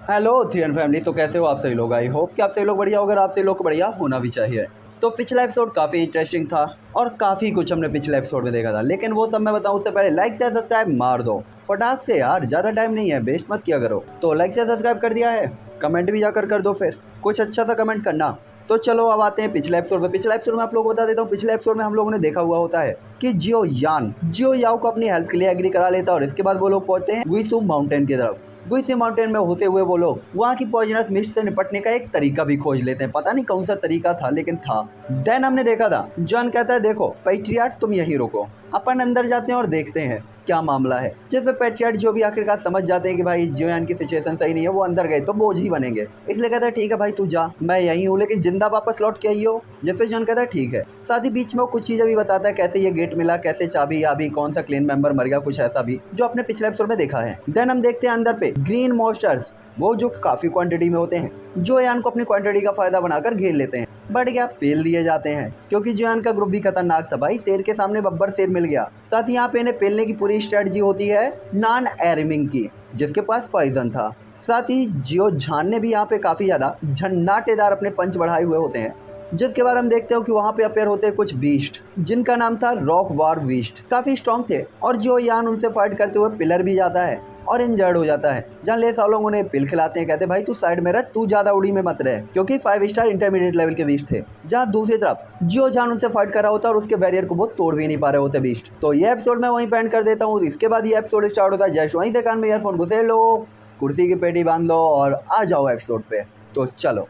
Hello three family. तो कैसे हो आप सभी लोग? आई होप कि आप सभी लोग बढ़िया हो। अगर आप सभी लोग को बढ़िया होना भी चाहिए। तो पिछला एपिसोड काफ़ी इंटरेस्टिंग था और काफ़ी कुछ हमने पिछले एपिसोड में देखा था, लेकिन वो सब मैं बताऊं उससे पहले लाइक से सब्सक्राइब मार दो फटाक से यार, ज़्यादा टाइम नहीं है, वेस्ट मत किया करो। तो लाइक से सब्सक्राइब कर दिया है, कमेंट भी जाकर कर दो, फिर कुछ अच्छा सा कमेंट करना। तो चलो अब आते हैं पिछले एपिसोड में। पिछले एपिसोड में आप लोगों को बता देता हूँ, पिछले एपिसोड में हम लोगों ने देखा हुआ होता है कि जियो याओ को अपनी हेल्प के लिए एग्री करा लेता है और इसके बाद वो लोग पहुंचते हैं गुइसू माउंटेन की तरफ। गुइसू माउंटेन में होते हुए वो लोग वहाँ की पॉइजनस मिस्ट से निपटने का एक तरीका भी खोज लेते हैं। पता नहीं कौन सा तरीका था, लेकिन था। देन हमने देखा था जॉन कहता है देखो पैट्रियट तुम यहीं रुको, अपन अंदर जाते हैं और देखते हैं क्या मामला है। जिसमें पैट्रियट जो भी आखिरकार समझ जाते हैं कि भाई जियोयान की सिचुएशन सही नहीं है, वो अंदर गए तो बोझ ही बनेंगे, इसलिए कहता है ठीक है भाई तू जा, मैं यहीं हूँ लेकिन जिंदा वापस लौट के आई हो। जिस पे जॉन कहता है ठीक है। साथ ही बीच में वो कुछ चीज़ें भी बताता है, कैसे ये गेट मिला, कैसे चाबी अभी कौन सा क्लीन मेंबर मर गया, कुछ ऐसा भी जो अपने पिछले एपिसोड में देखा है। देन हम देखते हैं अंदर पे ग्रीन मॉन्स्टर्स, वो जो काफ़ी क्वांटिटी में होते हैं, जो यान को अपनी क्वांटिटी का फायदा बनाकर घेर लेते हैं। बट क्या पेल दिए जाते हैं, क्योंकि जोयान का ग्रुप भी खतरनाक था भाई। शेर के सामने बब्बर शेर मिल गया। साथ ही यहाँ पे इन्हें पेलने की पूरी स्ट्रेटजी होती है नॉन एरिमिंग की, जिसके पास पॉइजन था। साथ ही जियो झान ने भी यहाँ पे काफ़ी ज़्यादा झन्नाटेदार अपने पंच बढ़ाए हुए होते हैं। जिसके बाद हम देखते हो कि वहाँ पे अपेयर होते हैं कुछ बीस्ट, जिनका नाम था रॉक वार बीस्ट। काफ़ी स्ट्रॉन्ग थे और जो यान उनसे फाइट करते हुए पिलर भी जाता है और इंजर्ड हो जाता है। जहाँ ले सालोंग उन्हें पिल खिलाते हैं, कहते हैं भाई तू साइड में रह, तू ज़्यादा उड़ी में मत रहे, क्योंकि 5 स्टार इंटरमीडिएट लेवल के बीस्ट थे। जहाँ दूसरी तरफ जियो जान उनसे फाइट कर रहा होता है और उसके बैरियर को वो तोड़ भी नहीं पा रहे होते बीस्ट। तो ये एपिसोड मैं वहीं पे एंड कर देता हूँ। इसके बाद ये एपिसोड स्टार्ट होता है, जस्ट वहीं से कान में ईयरफोन घुसे लो, कुर्सी की पेटी बांध लो और आ जाओ एपिसोड पे। तो चलो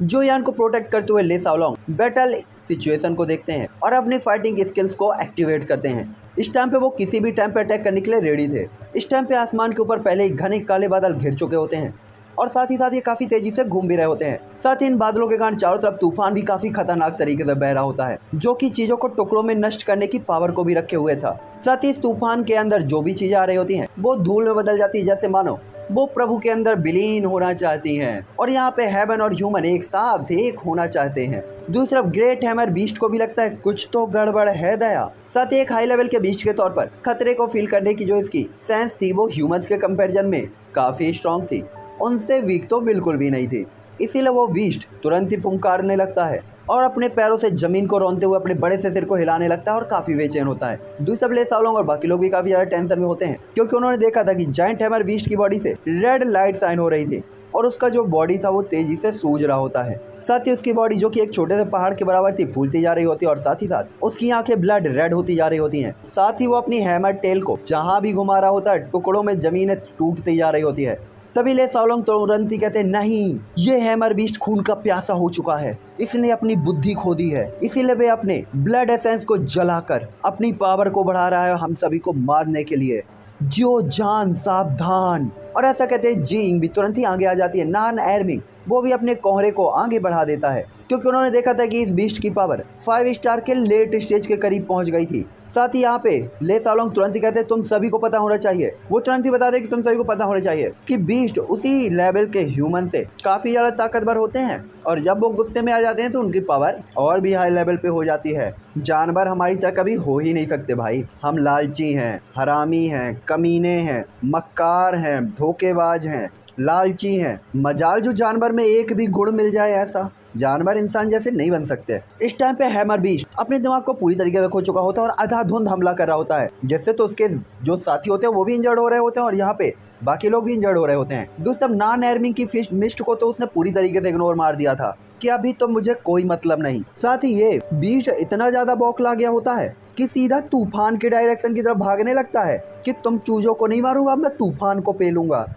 जो यान को प्रोटेक्ट करते हुए ले सालोंग बैटल सिचुएशन को देखते हैं और अपनी फाइटिंग स्किल्स को एक्टिवेट करते हैं। इस टाइम पे वो किसी भी टाइम पे अटैक करने के लिए रेडी थे। इस टाइम पे आसमान के ऊपर पहले ही घने काले बादल घिर चुके होते हैं और साथ ही ये काफ़ी तेजी से घूम भी रहे होते हैं। साथ ही इन बादलों के कारण चारों तरफ तूफान भी काफ़ी खतरनाक तरीके से बह रहा होता है, जो कि चीज़ों को टुकड़ों में नष्ट करने की पावर को भी रखे हुए था। साथ ही इस तूफान के अंदर जो भी चीज़ें आ रही होती हैं वो धूल में बदल जाती है, जैसे मानो वो प्रभु के अंदर विलीन होना चाहती हैं और यहाँ पे हेवन और ह्यूमन एक साथ एक होना चाहते हैं। दूसरी तरफ ग्रेट हैमर बीस्ट को भी लगता है कुछ तो गड़बड़ है दया। साथ ही एक हाई लेवल के बीस्ट के तौर पर खतरे को फील करने की जो इसकी सेंस थी वो ह्यूमंस के कंपैरिजन में काफ़ी स्ट्रॉन्ग थी, उनसे वीक तो बिल्कुल भी नहीं थी। इसीलिए वो बीस्ट तुरंत ही फुंकारने लगता है और अपने पैरों से जमीन को रौंदते हुए अपने बड़े से सिर को हिलाने लगता है और काफ़ी बेचैन होता है। दूसरे ले सालोंग और बाकी लोग भी काफ़ी ज़्यादा टेंशन में होते हैं, क्योंकि उन्होंने देखा था कि जायंट हैमर बीस्ट की बॉडी से रेड लाइट साइन हो रही थी और उसका जो बॉडी था वो तेजी से सूज रहा होता है। साथ ही उसकी बॉडी जो कि एक छोटे से पहाड़ के बराबर थी फूलती जा रही होती है और साथ ही साथ उसकी आंखें ब्लड रेड होती जा रही होती हैं। साथ ही वो अपनी हैमर टेल को जहाँ भी घुमा रहा होता है टुकड़ों में जमीनें टूटती जा रही होती है। तभी ले सालोंग तुरंत ही कहते हैं नहीं, ये हैमर बीस्ट खून का प्यासा हो चुका है, इसने अपनी बुद्धि खो दी है, इसीलिए वे अपने ब्लड एसेंस को जलाकर अपनी पावर को बढ़ा रहा है हम सभी को मारने के लिए। जियो जान सावधान। और ऐसा कहते हैं जीइंग भी तुरंत ही आगे आ जाती है। नॉन एर्मिंग वो भी अपने कोहरे को आगे बढ़ा देता है, क्योंकि उन्होंने देखा था कि इस बीस्ट की पावर 5 स्टार के लेट स्टेज के करीब पहुंच गई थी। साथ ही यहाँ पे ले सालोंग तुरंत ही कहते हैं तुम सभी को पता होना चाहिए, वो तुरंत ही बता दे कि तुम सभी को पता होना चाहिए कि बीस्ट उसी लेवल के ह्यूमन से काफ़ी ज़्यादा ताकतवर होते हैं और जब वो गुस्से में आ जाते हैं तो उनकी पावर और भी हाई लेवल पे हो जाती है। जानवर हमारी तरह कभी हो ही नहीं सकते भाई, हम लालची हैं, हरामी हैं, कमीने हैं, मक्कार हैं, धोखेबाज हैं, लालची हैं। मजाल जो जानवर में एक भी गुण मिल जाए, ऐसा जानवर इंसान जैसे नहीं बन सकते। इस टाइम पे हैमर बीस्ट अपने दिमाग को पूरी तरीके से खो चुका होता है और अंधाधुंध हमला कर रहा होता है, जिससे तो उसके जो साथी होते हैं वो भी इंजर्ड हो रहे होते हैं और यहाँ पे बाकी लोग भी इंजर्ड हो रहे होते हैं। दूसरा नॉन एर्मिंग की मिस्ट को तो उसने पूरी तरीके से इग्नोर मार दिया था कि अभी तो मुझे कोई मतलब नहीं। साथ ही ये बीस्ट इतना ज़्यादा बौखला गया होता है कि सीधा तूफान के डायरेक्शन की तरफ भागने लगता है कि तुम चूजों को नहीं मारूंगा, मैं तूफान को पेलूंगा।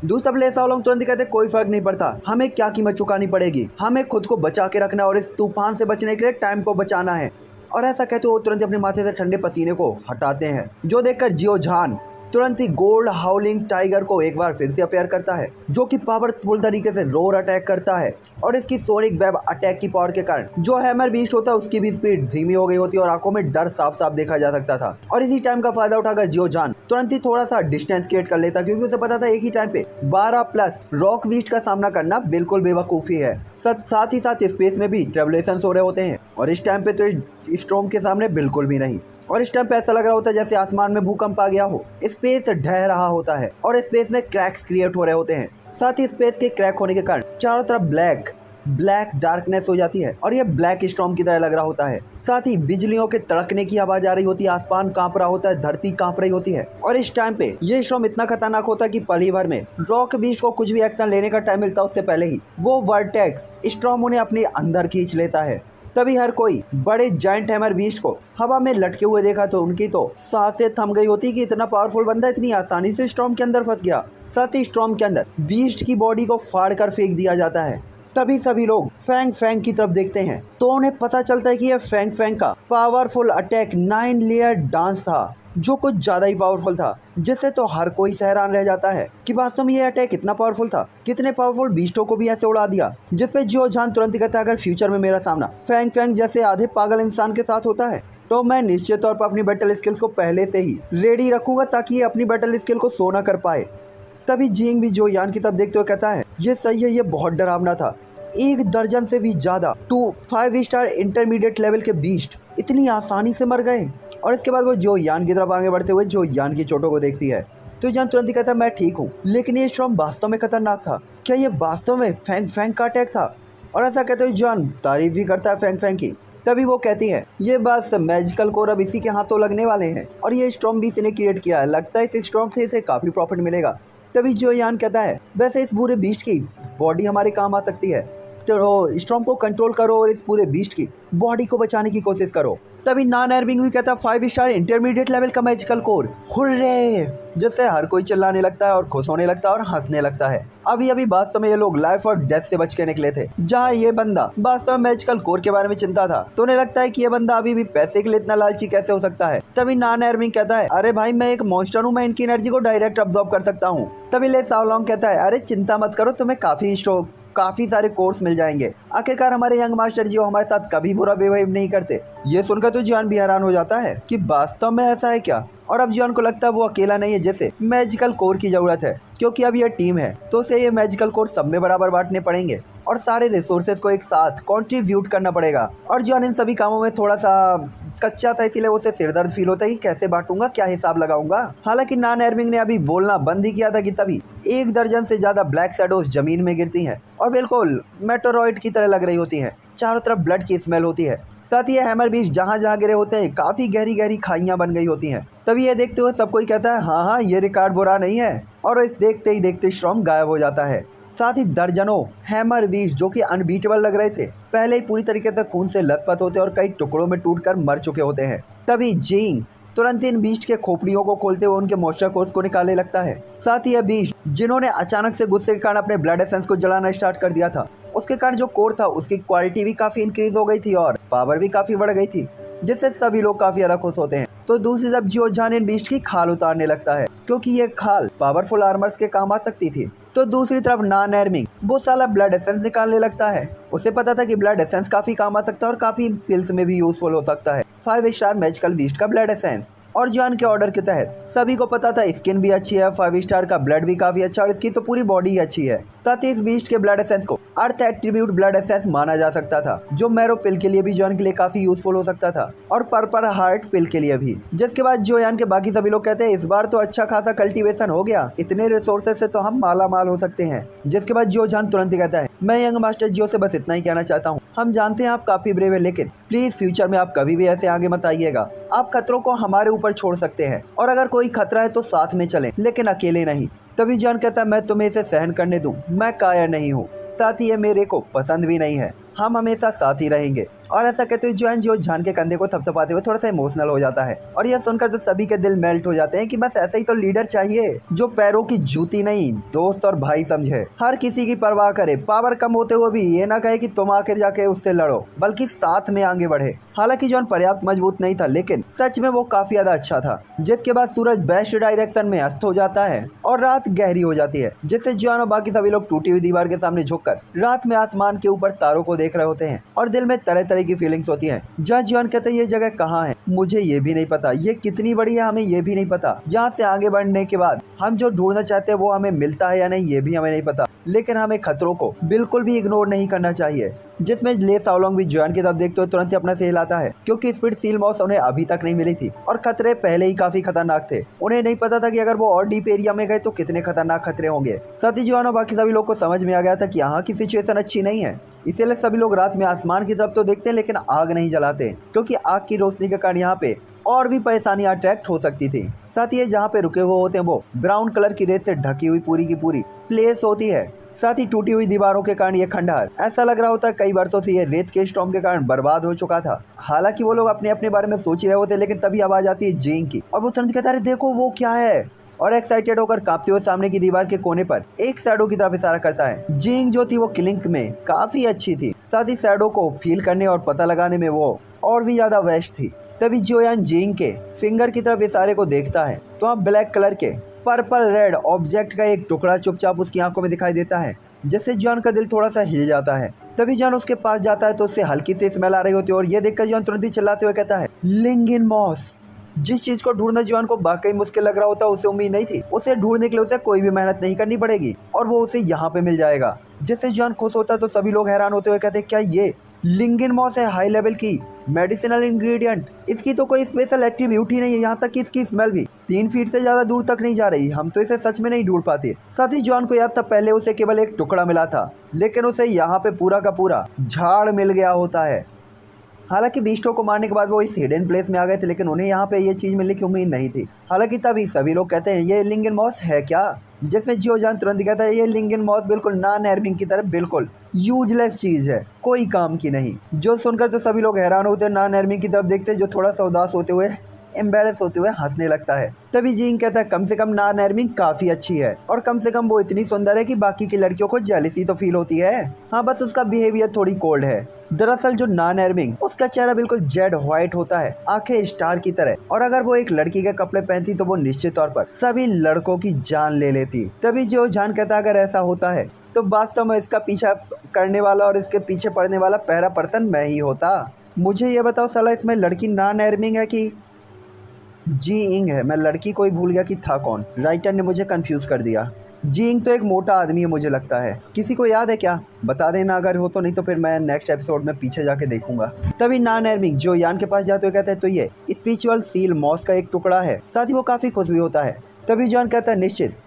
दूसरा ले सालोंग तुरंत कहते कोई फर्क नहीं पड़ता, हमें क्या कीमत चुकानी पड़ेगी, हमें खुद को बचा के रखना और इस तूफान से बचने के लिए टाइम को बचाना है। और ऐसा कहते वो तुरंत अपने माथे से ठंडे पसीने को हटाते हैं, जो देखकर जियो झान तुरंत ही गोल्ड हाउलिंग टाइगर को एक बार फिर से अपेयर करता है, जो कि पावरफुल तरीके से रोर अटैक करता है और इसकी सोनिक वेब अटैक की पावर के कारण जो हैमर बीस्ट होता है उसकी भी स्पीड धीमी हो गई होती है और आंखों में डर साफ साफ देखा जा सकता था। और इसी टाइम का फायदा उठाकर जियो जान तुरंत ही थोड़ा सा डिस्टेंस क्रिएट कर लेता, क्योंकि उसे पता था एक ही टाइम पे 12 प्लस रॉक बीस्ट का सामना करना बिल्कुल बेवकूफ़ी है। साथ ही साथ स्पेस में भी ट्रेबुलेशन हो रहे होते हैं और इस टाइम पे तो स्टॉर्म के सामने बिल्कुल भी नहीं। और इस टाइम पे ऐसा लग रहा होता है जैसे आसमान में भूकंप आ गया हो, स्पेस ढह रहा होता है और स्पेस में क्रैक्स क्रिएट हो रहे होते हैं। साथ ही स्पेस के क्रैक होने के कारण चारों तरफ ब्लैक डार्कनेस हो जाती है और ये ब्लैक स्टॉर्म की तरह लग रहा होता है। साथ ही बिजलियों के तड़कने की आवाज आ रही होती है, आसमान कांप रहा होता है, धरती कांप रही होती है। और इस टाइम पे ये स्टॉर्म इतना खतरनाक होता है कि पल ही भर में रॉक बीस्ट को कुछ भी एक्शन लेने का टाइम मिलता है उससे पहले ही वो वर्टेक्स स्टॉर्म उन्हें अपने अंदर खींच लेता है। तभी हर कोई बड़े जायंट हैमर बीस्ट को हवा में लटके हुए देखा तो उनकी तो सांसें थम गई होती कि इतना पावरफुल बंदा इतनी आसानी से स्टॉर्म के अंदर फंस गया। साथ ही स्टॉर्म के अंदर बीस्ट की बॉडी को फाड़ कर फेंक दिया जाता है। तभी सभी लोग फैंग की तरफ देखते हैं तो उन्हें पता चलता है कि यह फैंग का पावरफुल अटैक 9 लेयर डांस था, जो कुछ ज्यादा ही पावरफुल था, जिससे तो हर कोई हैरान रह जाता है कि वास्तव में ये अटैक कितना पावरफुल था, कितने पावरफुल बीस्टों को भी ऐसे उड़ा दिया। जिसपे जो जान तुरंत ही कहता है अगर फ्यूचर में मेरा सामना फैंग जैसे आधे पागल इंसान के साथ होता है तो मैं निश्चित तौर पर अपनी बैटल स्किल्स को पहले से ही रेडी रखूंगा ताकि ये अपनी बैटल स्किल को शो ना कर पाए। तभी जिंग भी जो यान की तरफ देखते हुए कहता है ये सही है, ये बहुत डरावना था। 1 दर्जन से भी ज्यादा 5 स्टार इंटरमीडिएट लेवल के बीस्ट इतनी आसानी से मर गए। और इसके बाद वो जो यान की तरफ आगे बढ़ते हुए जो यान की चोटों को देखती है तो यान तुरंत ही कहता है मैं ठीक हूँ, लेकिन ये स्टॉर्म वास्तव में खतरनाक था, क्या ये वास्तव में फैंग का अटैक था? और ऐसा कहते हुए जान तारीफ भी करता है फैंग की। तभी वो कहती है ये बस मैजिकल कोर अब इसी के हाथों लगने वाले हैं और ये स्टॉर्म भी इसने क्रिएट किया है, लगता है इस स्टॉर्म से इसे काफी प्रॉफिट मिलेगा। तभी जो यान कहता है वैसे इस पूरे बीस्ट की बॉडी हमारे काम आ सकती है, तो स्टॉर्म को कंट्रोल करो और इस पूरे बीस्ट की बॉडी को बचाने की कोशिश करो। तभी नॉन एयरविंग भी कहता है 5 स्टार इंटरमीडिएट लेवल का मैजिकल कोर, हुर्रे! जिससे हर कोई चिल्लाने लगता है और खुश होने लगता है और हंसने लगता है। अभी वास्तव में ये लोग लाइफ और डेथ से बच के निकले थे, जहाँ ये बंदा वास्तव में मैजिकल कोर के बारे में चिंता था। तो उन्हें लगता है कि ये बंदा अभी भी पैसे के लिए इतना लालची कैसे हो सकता है। तभी नॉन एयरविंग कहता है अरे भाई मैं एक मॉन्स्टर हूँ, मैं इनकी एनर्जी को डायरेक्ट अब्सॉर्ब कर सकता हूँ। तभी ले साओलॉन्ग कहता है अरे चिंता मत करो, तुम्हें काफी सारे कोर्स मिल जाएंगे, आखिरकार हमारे यंग मास्टर जी हमारे साथ कभी बुरा बिहेव नहीं करते। ये सुनकर तो जियान भी हैरान हो जाता है कि वास्तव में ऐसा है क्या। और अब जियान को लगता है वो अकेला नहीं है जैसे मैजिकल कोर की जरूरत है, क्योंकि अब ये टीम है तो उसे ये मैजिकल कोर सब में बराबर बांटने पड़ेंगे और सारे रिसोर्सेज को एक साथ कंट्रीब्यूट करना पड़ेगा। और जियान इन सभी कामों में थोड़ा सा कच्चा था, इसीलिए उसे सिरदर्द फील होता है कि कैसे बांटूंगा, क्या हिसाब लगाऊंगा। हालांकि नॉन एयरविंग ने अभी बोलना बंद ही किया था कि तभी 1 दर्जन से ज्यादा ब्लैक शैडोज जमीन में गिरती हैं और बिल्कुल मेटेरॉइड की तरह लग रही होती हैं, चारों तरफ ब्लड की स्मेल होती है। साथ ही ये हैमर बीस्ट जहाँ जहाँ गिरे होते हैं काफी गहरी खाइयां बन गई होती हैं। तभी ये देखते हुए सब कोई कहता है हाँ ये रिकॉर्ड बुरा नहीं है, और इस देखते ही देखते स्टॉर्म गायब हो जाता है। साथ ही दर्जनों हैमर बीस्ट जो कि अनबीटेबल लग रहे थे पहले ही पूरी तरीके से खून से लथपथ होते और कई टुकड़ों में टूटकर मर चुके होते हैं। तभी जिंग तुरंत इन बीस्ट के खोपड़ियों को खोलते हुए उनके मॉइस्चर कोर्स को निकालने लगता है। साथ ही यह बीस्ट जिन्होंने अचानक से गुस्से के कारण अपने ब्लड एसेंस को जलाना स्टार्ट कर दिया था, उसके कारण जो कोर था उसकी क्वालिटी भी काफी इंक्रीज हो गई थी और पावर भी काफी बढ़ गई थी, जिससे सभी लोग काफी ज्यादा खुश होते हैं। तो दूसरी तरफ जियोजान इन बीस्ट की खाल उतारने लगता है, क्योंकि ये खाल पावरफुल आर्मर्स के काम आ सकती थी। तो दूसरी तरफ नॉन एयरविंग वो साला ब्लड एसेंस निकालने लगता है। उसे पता था कि ब्लड एसेंस काफी काम आ सकता है और काफी पिल्स में भी यूजफुल हो सकता है, 5 स्टार मैजिकल बीस्ट का ब्लड एसेंस। और जियान के ऑर्डर के तहत सभी को पता था स्किन भी अच्छी है, 5 स्टार का ब्लड भी काफी अच्छा और इसकी तो पूरी बॉडी ही अच्छी है। साथ ही इस बीस्ट के ब्लड एसेंस को अर्थ एट्रीब्यूट ब्लड एसेंस माना जा सकता था, जो मैरो पिल के लिए भी जियान के लिए काफी यूजफुल हो सकता था और पर्पल हार्ट पिल के लिए भी। जिसके बाद जियान के बाकी सभी लोग कहते हैं इस बार तो अच्छा खासा कल्टीवेशन हो गया, इतने रिसोर्सेज से तो हम माला माल हो सकते हैं। जिसके बाद जियोजान तुरंत ही कहता है मैं यंग मास्टर जियो से बस इतना ही कहना चाहता हूँ, हम जानते हैं आप काफी ब्रेव है, लेकिन प्लीज फ्यूचर में आप कभी भी ऐसे आगे मत आइएगा। आप खतरों को हमारे ऊपर छोड़ सकते हैं और अगर कोई खतरा है तो साथ में चलें, लेकिन अकेले नहीं। तभी जियान कहता है मैं तुम्हें इसे सहन करने दूं, मैं कायर नहीं हूँ, साथ ही ये मेरे को पसंद भी नहीं है, हम हमेशा साथ ही रहेंगे। और ऐसा कहते हुए जियोजान के कंधे को थपथपाते हुए थोड़ा सा इमोशनल हो जाता है और यह सुनकर तो सभी के दिल मेल्ट हो जाते हैं कि बस ऐसा ही तो लीडर चाहिए जो पैरों की जूती नहीं दोस्त और भाई समझे, हर किसी की परवाह करे, पावर कम होते हुए भी ये ना कहे कि तुम आखिर जाके उससे लड़ो, बल्कि साथ में आगे बढ़े। हालांकि जॉन पर्याप्त मजबूत नहीं था, लेकिन सच में वो काफी ज्यादा अच्छा था। जिसके बाद सूरज बेस्ट डायरेक्शन में अस्त हो जाता है और रात गहरी हो जाती है, जिससे जॉन और बाकी सभी लोग टूटी हुई दीवार के सामने झुककर रात में आसमान के ऊपर तारों को देख रहे होते हैं और दिल में तरह तरह की फीलिंग्स होती है। जहाँ जॉन कहते हैं ये जगह कहाँ है, मुझे ये भी नहीं पता, ये कितनी बड़ी है हमें ये भी नहीं पता, यहाँ से आगे बढ़ने के बाद हम जो ढूंढना चाहते हैं वो हमें मिलता है या नहीं ये भी हमें नहीं पता, लेकिन हमें खतरों को बिल्कुल भी इग्नोर नहीं करना चाहिए। जिसमें ले साओलोंग भी जुआन की तरफ देखते हुए तुरंत ही अपना सिर हिलाता है, क्योंकि स्पीड सील मॉस उन्हें अभी तक नहीं मिली थी और खतरे पहले ही काफी खतरनाक थे। उन्हें नहीं पता था कि अगर वो और डीप एरिया में गए तो कितने खतरनाक खतरे होंगे। साथ ही जुआन और बाकी सभी लोग को समझ में आ गया था कि यहाँ की सिचुएशन अच्छी नहीं है, इसीलिए सभी लोग रात में आसमान की तरफ तो देखते हैं लेकिन आग नहीं जलाते, क्योंकि आग की रोशनी के कारण यहाँ पे और भी परेशानियां अट्रैक्ट हो सकती थी। साथ ही जहाँ पे रुके हुए होते हैं वो ब्राउन कलर की रेत से ढकी हुई पूरी की पूरी प्लेस होती है। साथ ही टूटी हुई दीवारों के कारण ये खंडहर ऐसा लग रहा होता है कई वर्षों से ये रेत के स्टॉर्म के कारण बर्बाद हो चुका था। हालांकि वो लोग अपने अपने बारे में सोच ही रहे होते, लेकिन तभी आवाज आती है जिंग की और वो तुरंत कहता है देखो वो क्या है, और एक्साइटेड होकर कांपते हुए सामने की दीवार के कोने पर एक शैडो की तरफ इशारा करता है। जिंग जो थी वो किलिंग में काफी अच्छी थी, साथ ही शैडो को फील करने और पता लगाने में वो और भी ज्यादा बेस्ट थी। तभी जियोयान जिंग के फिंगर की तरफ इशारे को देखता है तो वहाँ ब्लैक कलर के पर्पल रेड ऑब्जेक्ट का एक टुकड़ा चुपचाप उसकी आंखों में दिखाई देता है, जिससे जॉन का दिल थोड़ा सा हिल जाता है। तभी जॉन उसके पास जाता है तो उससे हल्की सी स्मेल आ रही होती है और ये देखकर जॉन तुरंत ही चिल्लाते हुए कहता है लिंगिन मॉस। जिस चीज को ढूंढना जॉन को वाकई मुश्किल लग रहा होता उसे उम्मीद नहीं थी। उसे ढूंढने के लिए उसे कोई भी मेहनत नहीं करनी पड़ेगी और वो उसे यहाँ पे मिल जाएगा। जिससे जॉन खुश होता है तो सभी लोग हैरान होते हुए कहते हैं क्या ये लिंगिन मॉस है, हाई लेवल की मेडिसिनल इंग्रेडिएंट। इसकी तो कोई स्पेशल एट्रीब्यूट ही नहीं है, यहाँ तक कि इसकी स्मेल भी 3 फीट से ज्यादा दूर तक नहीं जा रही। हम तो इसे सच में नहीं ढूंढ पाते। साथ ही जॉन को याद था पहले उसे केवल एक टुकड़ा मिला था, लेकिन उसे यहाँ पे पूरा का पूरा झाड़ मिल गया होता है। हालांकि बीस्टो को मारने के बाद वो इस हिडन प्लेस में आ गए थे, लेकिन उन्हें यहाँ पे ये चीज़ मिलने की उम्मीद नहीं थी। हालांकि तभी सभी लोग कहते हैं ये लिंगिन मॉस है क्या, जिसमें जियोजान तुरंत कहता है ये लिंगिन मॉस बिल्कुल नॉन एर्मिंग की तरह बिल्कुल यूजलेस चीज़ है, कोई काम की नहीं। जो सुनकर तो सभी लोग हैरान होते हैं, नॉन एर्मिंग की तरफ देखते हैं जो थोड़ा सा उदास होते हुए एम्बेरस होते हुए हंसने लगता है। तभी जिंग कहता है कम से कम नॉन एर्मिंग काफी अच्छी है और कम से कम वो इतनी सुंदर है कि बाकी की लड़कियों को जेलसी तो फील होती है। हाँ बस उसका बिहेवियर थोड़ी कोल्ड है। दरअसल जो नॉन एर्मिंग उसका चेहरा बिल्कुल जेड व्हाइट होता है, आंखें स्टार की तरह, और अगर वो एक लड़की के कपड़े पहनती तो वो निश्चित तौर पर सभी लड़कों की जान ले लेती। तभी जो जान कहता अगर ऐसा होता है तो वास्तव में इसका पीछा करने वाला और इसके पीछे पड़ने वाला पहला पर्सन मैं ही होता। मुझे ये बताओ साला इसमें लड़की नॉन एर्मिंग है कि जी इंग है? मैं लड़की को ही भूल गया कि था कौन। राइटर ने मुझे कंफ्यूज कर दिया। जी इंग तो एक मोटा आदमी है मुझे लगता है। किसी को याद है क्या? बता देना अगर हो तो, नहीं तो फिर मैं नेक्स्ट एपिसोड में पीछे जाके देखूंगा। तभी नॉन एर्मिंग जो यान के पास जाते हुए कहता है तो ये स्पिरिचुअल सील मॉस का एक टुकड़ा है। साथ ही वो काफी खुश भी होता है। तभी जॉन कहता है निश्चित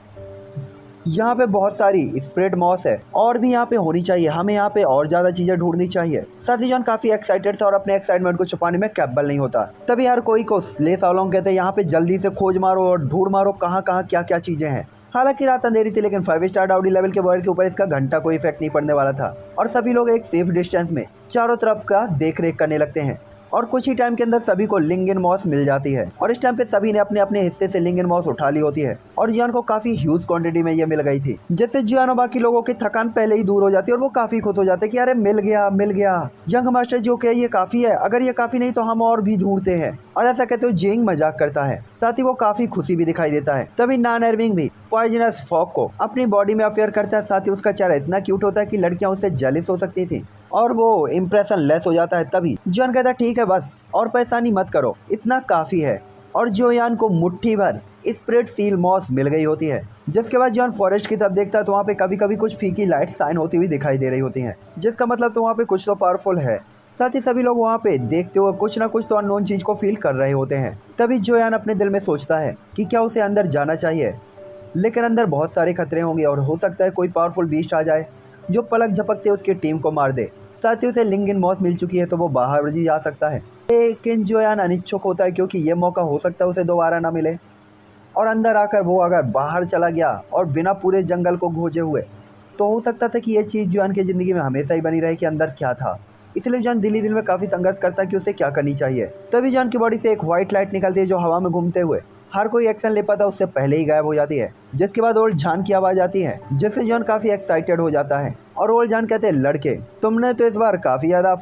यहाँ पे बहुत सारी स्प्रेड मॉस है और भी यहाँ पे होनी चाहिए, हमें यहाँ पे और ज्यादा चीजें ढूंढनी चाहिए। साथ ही जॉन काफी एक्साइटेड था और अपने एक्साइटमेंट को छुपाने में कैपेबल नहीं होता। तभी हर कोई को ले साओलोंग कहते हैं यहाँ पे जल्दी से खोज मारो और ढूंढ मारो कहाँ कहाँ क्या क्या चीजें हैं। हालांकि रात अंधेरी थी, लेकिन 5 स्टार डाउडी लेवल के बॉयर के ऊपर इसका घंटा कोई इफेक्ट नहीं पड़ने वाला था और सभी लोग एक सेफ डिस्टेंस में चारों तरफ का देख रेख करने लगते हैं और कुछ ही टाइम के अंदर सभी को लिंगिन मॉस मिल जाती है। और इस टाइम पे सभी ने अपने अपने हिस्से से लिंगिन मॉस उठा ली होती है और जियान को काफी ह्यूज क्वांटिटी में ये मिल गई थी, जिससे जियान और बाकी लोगों की थकान पहले ही दूर हो जाती है और वो काफी खुश हो जाते हैं कि अरे मिल गया मिल गया। यंग मास्टर जो कहे ये काफी है, अगर ये काफी नहीं तो हम और भी ढूंढते हैं। और ऐसा कहते हुए जिंग मजाक करता है, साथ ही वो काफी खुशी भी दिखाई देता है। तभी नॉन एर्मिंग भी पॉइजनस फॉग को अपनी बॉडी में अफेयर करता है। साथ ही उसका चेहरा इतना क्यूट होता है कि लड़कियां उससे जेलिस हो सकती थी और वो इम्प्रेशन लेस हो जाता है। तभी जॉन कहता है ठीक है बस और परेशानी मत करो, इतना काफी है। और जोयान को मुट्ठी भर स्प्रेड सील मॉस मिल गई होती है। जिसके बाद जॉन फॉरेस्ट की तरफ देखता है तो वहाँ पे कभी कभी कुछ फीकी लाइट साइन होती हुई दिखाई दे रही होती हैं, जिसका मतलब तो वहाँ पे कुछ तो पावरफुल है। साथ ही सभी लोग वहाँ पे देखते हुए कुछ ना कुछ तो अननोन चीज को फील कर रहे होते हैं। तभी जोयान अपने दिल में सोचता है कि क्या उसे अंदर जाना चाहिए, लेकिन अंदर बहुत सारे खतरे होंगे और हो सकता है कोई पावरफुल बीस्ट आ जाए जो पलक झपकते उसकी टीम को मार दे। साथ ही उसे लिंगिन मॉस मिल चुकी है तो वो बाहर भी जा सकता है, लेकिन जोयान अनिच्छुक होता है क्योंकि ये मौका हो सकता है उसे दोबारा ना मिले। और अंदर आकर वो अगर बाहर चला गया और बिना पूरे जंगल को खोजे हुए तो हो सकता था कि ये चीज़ जोयान की ज़िंदगी में हमेशा ही बनी रहे कि अंदर क्या था। इसलिए जॉन दिल ही दिल में काफ़ी संघर्ष करता है कि उसे क्या करनी चाहिए। तभी जॉन की बॉडी से एक व्हाइट लाइट निकलती है जो हवा में घूमते हुए हर कोई एक्शन ले पाता उससे पहले ही गायब हो जाती है। जिसके बाद ओल्ड जान की आवाज़ आती है, जिससे जॉन काफ़ी एक्साइटेड हो जाता है। और ओल्ड जान कहते हैं लड़के तुमने तो इस बार काफ़ी ज़्यादा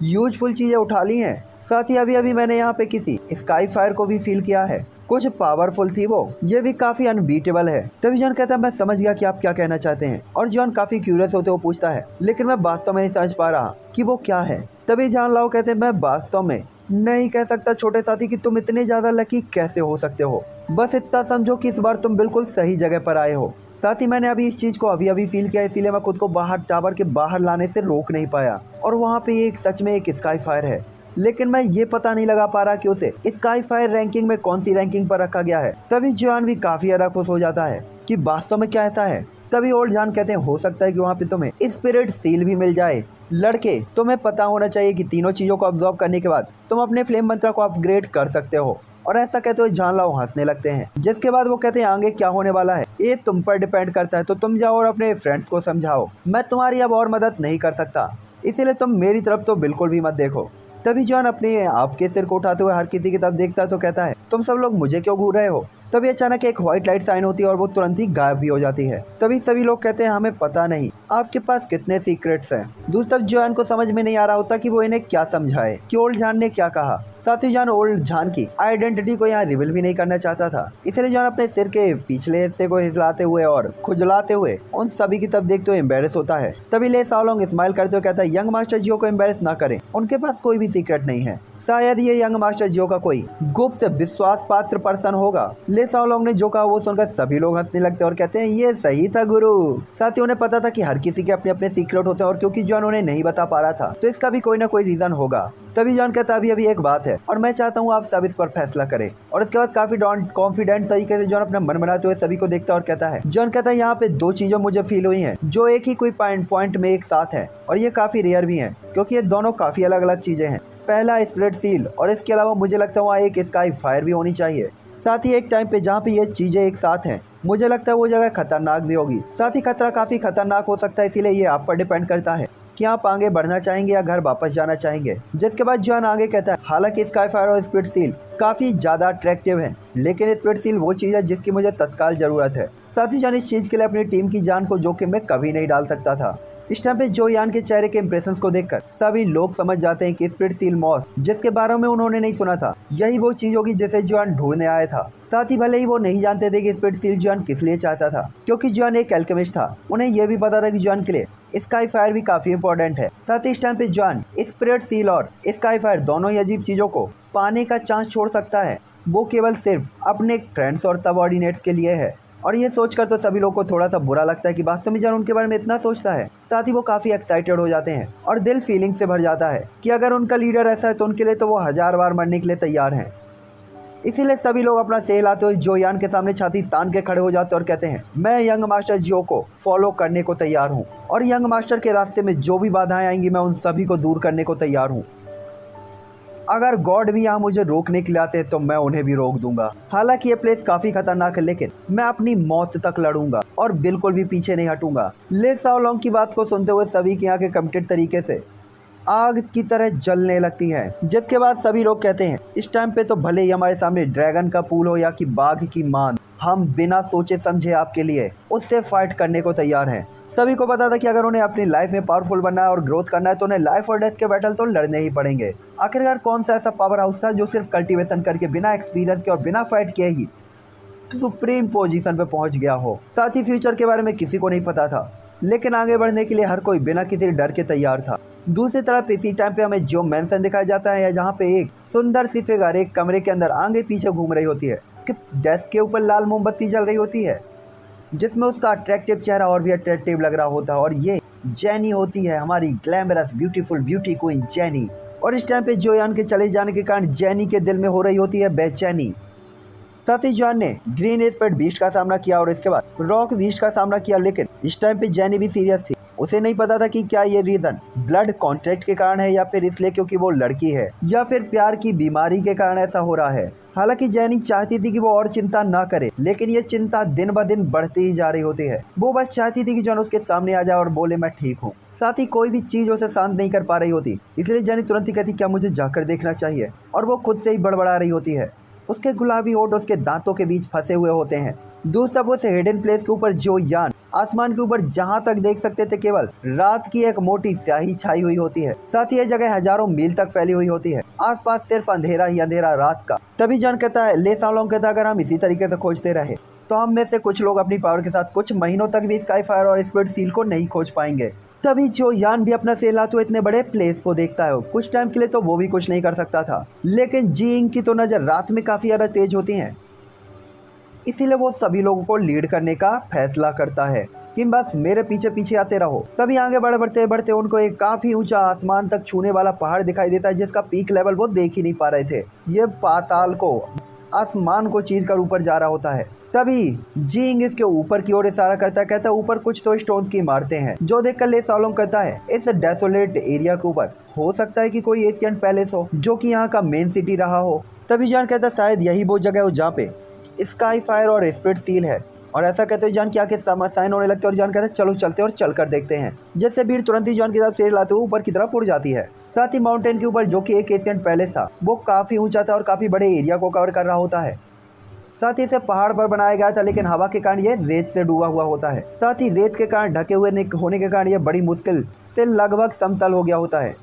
यूजफुल चीज़ें उठा ली हैं। साथ ही अभी अभी मैंने यहाँ पे किसी स्काई फायर को भी फील किया है, कुछ पावरफुल थी वो, ये भी काफी अनबीटेबल है। तभी जॉन कहता है मैं समझ गया कि आप क्या कहना चाहते हैं। और जॉन काफी क्यूरियस होते हुए पूछता है लेकिन मैं वास्तव में नहीं समझ पा रहा कि वो क्या है। तभी जान लाओ कहते हैं मैं वास्तव में नहीं कह सकता छोटे साथी कि तुम इतने ज्यादा लकी कैसे हो सकते हो, बस इतना समझो कि इस बार तुम बिल्कुल सही जगह पर आए हो। साथ ही मैंने अभी इस चीज़ को अभी फील किया, इसीलिए मैं खुद को बाहर टावर के बाहर लाने से रोक नहीं पाया। और वहाँ पे एक सच में एक स्काई फायर है, लेकिन मैं ये पता नहीं लगा पा रहा कि उसे स्काई फायर रैंकिंग में कौन सी रैंकिंग पर रखा गया है। तभी जॉन भी काफ़ी ज़्यादा खुश हो जाता है कि वास्तव में क्या ऐसा है। तभी ओल्ड जॉन कहते हैं हो सकता है कि वहाँ पे तुम्हें स्पिरिट सील भी मिल जाए। लड़के, तुम्हें पता होना चाहिए कि तीनों चीज़ों को ऑब्जर्व करने के बाद तुम अपने फ्लेम मंत्र को अपग्रेड कर सकते हो। और ऐसा कहते हुए जान लाओ हंसने लगते हैं, जिसके बाद वो कहते हैं आगे क्या होने वाला है ये तुम पर डिपेंड करता है, तो तुम जाओ और अपने फ्रेंड्स को समझाओ। मैं तुम्हारी अब और मदद नहीं कर सकता, इसीलिए तुम मेरी तरफ तो बिल्कुल भी मत देखो। तभी जॉन अपने आपके सिर को उठाते हुए हर किसी की तरफ देखता है तो कहता है तुम सब लोग मुझे क्यों घूर रहे हो। तभी अचानक एक व्हाइट लाइट साइन होती है और वो तुरंत ही गायब भी हो जाती है। तभी सभी लोग कहते हैं हमें पता नहीं आपके पास कितने सीक्रेट्स हैं। दूसरी तरफ जॉन को समझ में नहीं आ रहा होता कि वो इन्हें क्या समझाए कि ओल्ड जॉन ने क्या कहा। साथ ही जॉन ओल्ड जॉन की आइडेंटिटी को यहाँ रिवील भी नहीं करना चाहता था, इसलिए जॉन अपने सिर के पिछले हिस्से को हिलाते हुए और खुजलाते हुए उन सभी की तरफ देखते हुए एम्बेरस होता है। तभी ले साओलोंग स्माइल करते हुए कहता है यंग मास्टर जियो को एम्बेरस ना करें, उनके पास कोई भी सीक्रेट नहीं है। शायद ये यंग मास्टर जियो का कोई गुप्त विश्वास पात्र पर्सन होगा। ले साओलोंग ने जो कहा वो सुनकर सभी लोग हंसने लगते हैं और कहते हैं ये सही था गुरु। साथ ही उन्हें पता था कि हर किसी के अपने अपने सीक्रेट होते हैं और क्योंकि जॉन उन्हें नहीं बता पा रहा था तो इसका भी कोई ना कोई रीजन होगा। तभी जॉन कहता अभी एक बात है और मैं चाहता हूँ आप सब इस पर फैसला करें। और इसके बाद काफी कॉन्फिडेंट तरीके से जॉन अपना मन बनाते हुए सभी को देखता है और कहता है जॉन कहता है यहाँ पे दो चीजें मुझे फील हुई हैं जो एक ही कोई पॉइंट में एक साथ है और ये काफी रेयर भी हैं क्योंकि ये दोनों काफी अलग अलग चीजें हैं। पहला स्पिरिट सील और इसके अलावा मुझे लगता है वहाँ एक स्काई फायर भी होनी चाहिए। साथ ही एक टाइम पे जहाँ पे ये चीजें एक साथ हैं मुझे लगता है वो जगह खतरनाक भी होगी। साथ ही खतरा काफी खतरनाक हो सकता है, इसीलिए ये आप पर डिपेंड करता है कि आप आगे बढ़ना चाहेंगे या घर वापस जाना चाहेंगे। जिसके बाद जॉन आगे कहता है हालांकि स्काई फायर और स्पिरिट सील काफी ज्यादा अट्रैक्टिव है, लेकिन स्पिरिट सील वो चीज है जिसकी मुझे तत्काल जरूरत है। साथ ही जॉन इस चीज के लिए अपनी टीम की जान को जोखिम में कभी नहीं डाल सकता था। इस टाइम पे जो यान के चेहरे के इंप्रेशंस को देखकर सभी लोग समझ जाते हैं कि स्पिरिट सील मॉस जिसके बारे में उन्होंने नहीं सुना था यही वो चीज होगी जिसे जॉन ढूंढने आया था। साथ ही भले ही वो नहीं जानते थे कि स्पिरिट सील जॉन किस लिए चाहता था, क्योंकि जॉन एक एल्केमिस्ट था। उन्हें यह भी पता था कि जॉन के लिए स्काई फायर भी काफी इंपॉर्टेंट है। साथ ही इस टाइम पे जॉन स्पिरिट सील और स्काई फायर दोनों ही अजीब चीजों को पाने का चांस छोड़ सकता है, वो केवल सिर्फ अपने फ्रेंड्स और सबऑर्डिनेट्स के लिए है। और ये सोचकर तो सभी लोगों को थोड़ा सा बुरा लगता है कि वास्तव में जॉन उनके बारे में इतना सोचता है। साथ ही वो काफी एक्साइटेड हो जाते हैं और दिल फीलिंग से भर जाता है कि अगर उनका लीडर ऐसा है तो उनके लिए तो वो 1000 बार मरने के लिए तैयार हैं। इसीलिए सभी लोग अपना सह लाते हुए जो यान के सामने छाती तान के खड़े हो जाते हैं और कहते हैं मैं यंग मास्टर जियो को फॉलो करने को तैयार हूँ और यंग मास्टर के रास्ते में जो भी बाधाएं आएंगी मैं उन सभी को दूर करने को तैयार हूँ। अगर गॉड भी यहाँ मुझे रोकने के लिए आते हैं तो मैं उन्हें भी रोक दूंगा। हालांकि ये प्लेस काफी खतरनाक है, लेकिन मैं अपनी मौत तक लड़ूंगा और बिल्कुल भी पीछे नहीं हटूंगा। ले साओलोंग की बात को सुनते हुए सभी की आंखें कमिटेड तरीके से आग की तरह जलने लगती है। जिसके बाद सभी लोग कहते हैं इस टाइम पे तो भले ही हमारे सामने ड्रैगन का पूल हो या कि बाघ की मान, हम बिना सोचे समझे आपके लिए उससे फाइट करने को तैयार हैं। सभी को पता था कि अगर उन्हें अपनी लाइफ में पावरफुल बनना है और ग्रोथ करना है तो उन्हें लाइफ और डेथ के बैटल तो लड़ने ही पड़ेंगे। आखिरकार कौन सा ऐसा पावर हाउस था जो सिर्फ कल्टीवेशन करके बिना एक्सपीरियंस के और बिना फाइट किए ही सुप्रीम पोजीशन पे पहुंच गया हो। साथ ही फ्यूचर के बारे में किसी को नहीं पता था, लेकिन आगे बढ़ने के लिए हर कोई बिना किसी डर के तैयार था। दूसरी तरफ इसी टाइम पे हमें जो मैंसन दिखाया जाता है जहाँ पे एक सुंदर सी फिगर एक कमरे के अंदर आगे पीछे घूम रही होती है। उसके डेस्क के ऊपर लाल मोमबत्ती जल रही होती है जिसमें उसका अट्रैक्टिव चेहरा और भी अट्रैक्टिव लग रहा होता है और ये जेनी होती है, हमारी glamorous beautiful beauty queen jenny. और इस टाइम पे जोयान के चले जाने के कारण जेनी के दिल में हो रही होती है बेचैनी। साथ ही जॉन ने ग्रीन स्पिरिट बीस्ट का सामना किया और इसके बाद रॉक बीस्ट का सामना किया, लेकिन इस टाइम पे जेनी भी सीरियस थी। उसे नहीं पता था कि क्या ये रीजन ब्लड कॉन्ट्रैक्ट के कारण है या फिर इसलिए क्योंकि वो लड़की है या फिर प्यार की बीमारी के कारण ऐसा हो रहा है। हालांकि जेनी चाहती थी कि वो और चिंता ना करे, लेकिन ये चिंता दिन ब दिन बढ़ती ही जा रही होती है। वो बस चाहती थी कि जॉन उसके सामने आ जाए और बोले मैं ठीक हूँ। साथ ही कोई भी चीज उसे शांत नहीं कर पा रही होती, इसलिए जेनी तुरंत ही कहती क्या मुझे जाकर देखना चाहिए, और वो खुद से ही बड़बड़ा रही होती है। उसके गुलाबी होठ उसके दांतों के बीच फंसे हुए होते हैं। दूसरा वो से हिडन प्लेस के ऊपर जो यान आसमान के ऊपर जहां तक देख सकते थे केवल रात की एक मोटी स्याही छाई हुई होती है। साथ ही यह जगह हजारों मील तक फैली हुई होती है, आसपास सिर्फ अंधेरा ही अंधेरा रात का। तभी जॉन कहता है ले साओलोंग कहता है अगर हम इसी तरीके से खोजते रहे तो हम में से कुछ लोग अपनी पावर के साथ कुछ महीनों तक भी स्काई फायर और स्पिरिट सील को नहीं खोज पाएंगे। तभी जो यान भी अपना सेला तो इतने बड़े प्लेस को देखता है। कुछ टाइम के लिए तो वो भी कुछ नहीं कर सकता था, लेकिन जीइंग की तो नजर रात में काफी ज्यादा तेज होती है। इसीलिए वो सभी लोगों को लीड करने का फैसला करता है कि बस मेरे पीछे पीछे आते रहो। तभी आगे बढ़ते बढ़ते उनको एक काफी ऊंचा आसमान तक छूने वाला पहाड़ दिखाई देता है, जिसका पीक लेवल वो देख ही नहीं पा रहे थे। ये पाताल को, आसमान को चीर कर ऊपर जा रहा होता है। तभी जिंग इसके ऊपर की ओर इशारा करता है, कहता है ऊपर कुछ तो स्टोन्स की इमारतें हैं। जो देखकर ले सालोंग कहता है इस डेसोलेट एरिया के ऊपर हो सकता है कि कोई एशियन पैलेस हो, जो कि यहाँ का मेन सिटी रहा हो। तभी जान कहता है शायद यही वो जगह हो जहाँ पे स्काई फायर और स्पिरिट सील है। और ऐसा कहते हुए जान की आंखें साइन होने लगते हैं और जान कहता है चलो चलते और चल कर देखते हैं। जैसे भीड़ तुरंत ही जान की तरफ शेर लाते हुए ऊपर की तरफ उड़ जाती है। साथ ही माउंटेन के ऊपर जो कि एक एशियन पैलेस था, वो काफी ऊंचा था और काफी बड़े एरिया को कवर कर रहा होता है। साथ ही इसे पहाड़ पर बनाया गया था, लेकिन हवा के कारण ये रेत से डूबा हुआ होता है। साथ ही रेत के कारण ढके हुए होने के कारण ये बड़ी मुश्किल से लगभग समतल हो गया होता है।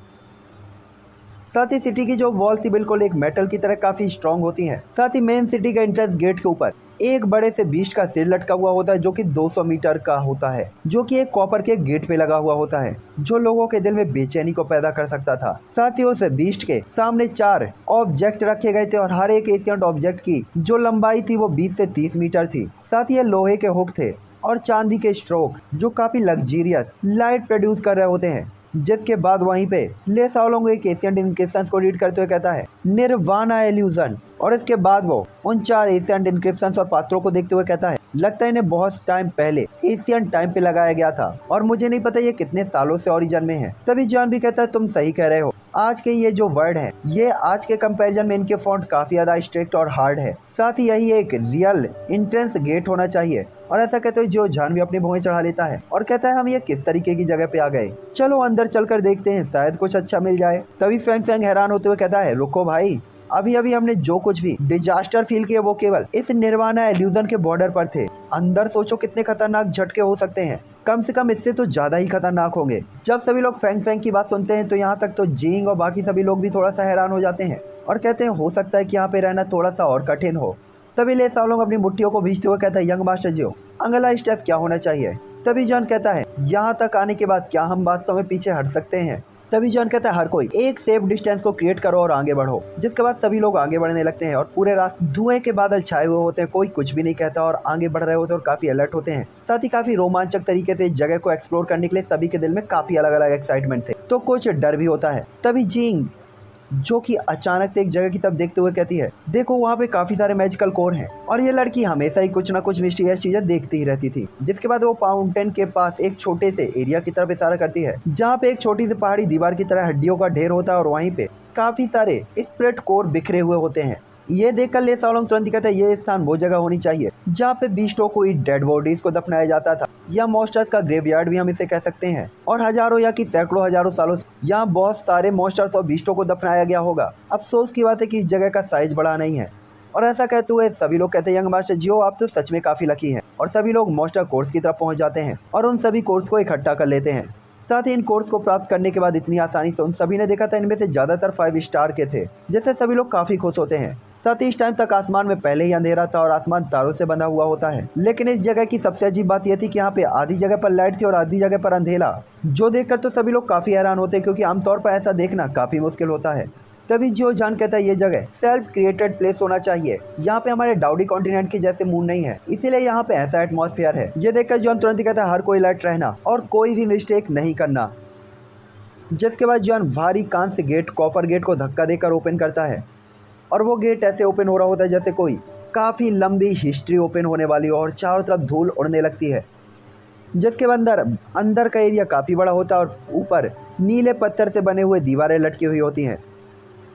साथ ही सिटी की जो वॉल थी बिल्कुल एक मेटल की तरह काफी स्ट्रॉन्ग होती हैं। साथ ही मेन सिटी का एंट्रेंस गेट के ऊपर एक बड़े से बीस्ट का सिर लटका हुआ होता है, जो कि 200 मीटर का होता है, जो कि एक कॉपर के गेट पे लगा हुआ होता है, जो लोगों के दिल में बेचैनी को पैदा कर सकता था। साथ ही उस बीस्ट के सामने 4 ऑब्जेक्ट रखे गए थे और हर एक एशियंट ऑब्जेक्ट की जो लंबाई थी वो 20 से 30 मीटर थी। साथ ही ये लोहे के हुक थे और चांदी के स्ट्रोक जो काफी लग्जीरियस लाइट प्रोड्यूस कर रहे होते हैं। जिसके बाद वहीं पे ले सालोंग एक एशियंट इनक्रिप्शंस को रीड करते हुए कहता है निर्वाणा इल्यूजन। और इसके बाद वो उन 4 एशियंट इनक्रिप्शंस और पात्रों को देखते हुए कहता है लगता है इन्हें बहुत टाइम पहले एशियन टाइम पे लगाया गया था और मुझे नहीं पता ये कितने सालों से ओरिजिन में है। तभी जॉन भी कहता है तुम सही कह रहे हो, आज के ये जो वर्ड है ये आज के कंपैरिजन में इनके फॉन्ट काफी ज्यादा स्ट्रिक्ट और हार्ड है। साथ ही यही एक रियल इंट्रेंस गेट होना चाहिए। और ऐसा कहते हुए जो जान भी अपनी भौहें चढ़ा लेता है और कहता है हम ये किस तरीके की जगह पे आ गए, चलो अंदर चलकर देखते हैं, शायद कुछ अच्छा मिल जाए। तभी फैंग फैंग हैरान होते हुए कहता है रुको भाई, अभी अभी हमने जो कुछ भी डिजास्टर फील किया वो केवल इस निर्वाणा इल्यूजन के बॉर्डर पर थे। अंदर सोचो कितने खतरनाक झटके हो सकते हैं, कम से कम इससे तो ज्यादा ही खतरनाक होंगे। जब सभी लोग फैंग फैंग की बात सुनते हैं तो यहाँ तक तो जिंग और बाकी सभी लोग भी थोड़ा सा हैरान हो जाते हैं और कहते हैं हो सकता है कि यहाँ पे रहना थोड़ा सा और कठिन हो। तभी ले सालोंग अपनी मुट्ठियों को भीजते हुए कहता है यंग मास्टर जी अगला स्टेप क्या होना चाहिए। तभी जॉन कहता है यहाँ तक आने के बाद क्या हम वास्तव में पीछे हट सकते हैं। तभी जॉन कहता है हर कोई एक सेफ डिस्टेंस को क्रिएट करो और आगे बढ़ो। जिसके बाद सभी लोग आगे बढ़ने लगते हैं और पूरे रास्ते धुएं के बादल छाए हुए होते हैं, कोई कुछ भी नहीं कहता और आगे बढ़ रहे होते हैं और काफी अलर्ट होते हैं। साथ ही काफी रोमांचक तरीके से इस जगह को एक्सप्लोर करने के लिए सभी के दिल में काफी अलग अलग एक्साइटमेंट थे, तो कुछ डर भी होता है। तभी जिंग जो कि अचानक से एक जगह की तरफ देखते हुए कहती है देखो वहाँ पे काफी सारे मैजिकल कोर हैं। और ये लड़की हमेशा ही कुछ ना कुछ मिस्टीरियस चीजें देखती ही रहती थी। जिसके बाद वो माउंटेन के पास एक छोटे से एरिया की तरफ इशारा करती है जहाँ पे एक छोटी सी पहाड़ी दीवार की तरह हड्डियों का ढेर होता है और वहीं पे काफी सारे स्प्रेड कोर बिखरे हुए होते हैं। ये देखकर ले सालोंग तुरंत कहता है ये स्थान वो जगह होनी चाहिए जहाँ पे बीस्टों को डेड बॉडीज को दफनाया जाता था, या मॉन्स्टर्स का ग्रेवयार्ड भी हम इसे कह सकते हैं। और हजारों या कि सैकड़ों हजारों सालों से यहाँ बहुत सारे मॉन्स्टर्स और बीस्टों को दफनाया गया होगा। अफसोस की बात है कि इस जगह का साइज बड़ा नहीं है। और ऐसा कहते हुए सभी लोग कहते हैं यंग मास्टर जियो आप तो सच में काफी लकी हैं। और सभी लोग मॉन्स्टर कोर्स की तरफ पहुंच जाते हैं और उन सभी कोर्स को इकट्ठा कर लेते हैं। साथ ही इन कोर्स को प्राप्त करने के बाद इतनी आसानी से उन सभी ने देखा था इनमें से ज्यादातर 5 स्टार के थे, जिससे सभी लोग काफी खुश होते हैं। साथ ही इस टाइम तक आसमान में पहले ही अंधेरा था और आसमान तारों से बंधा हुआ होता है। लेकिन इस जगह की सबसे अजीब बात यह थी कि यहाँ पे आधी जगह पर लाइट थी और आधी जगह पर अंधेरा, जो देखकर तो सभी लोग काफी हैरान होते हैं क्योंकि आमतौर पर ऐसा देखना काफी मुश्किल होता है। तभी जो जान कहता है ये जगह सेल्फ क्रिएटेड प्लेस होना चाहिए, यहाँ पे हमारे डाउडी कॉन्टिनेंट के जैसे मून नहीं है, इसीलिए यहाँ पे ऐसा एटमॉस्फेयर है। ये देखकर जॉन तुरंत ही कहता है हर कोई अलर्ट रहना और कोई भी मिस्टेक नहीं करना। जिसके बाद जॉन भारी कांस्य गेट कॉपर गेट को धक्का देकर ओपन करता है और वो गेट ऐसे ओपन हो रहा होता है जैसे कोई काफ़ी लंबी हिस्ट्री ओपन होने वाली हो और चारों तरफ धूल उड़ने लगती है। जिसके बाद अंदर का एरिया काफ़ी बड़ा होता है और ऊपर नीले पत्थर से बने हुए दीवारें लटकी हुई होती हैं।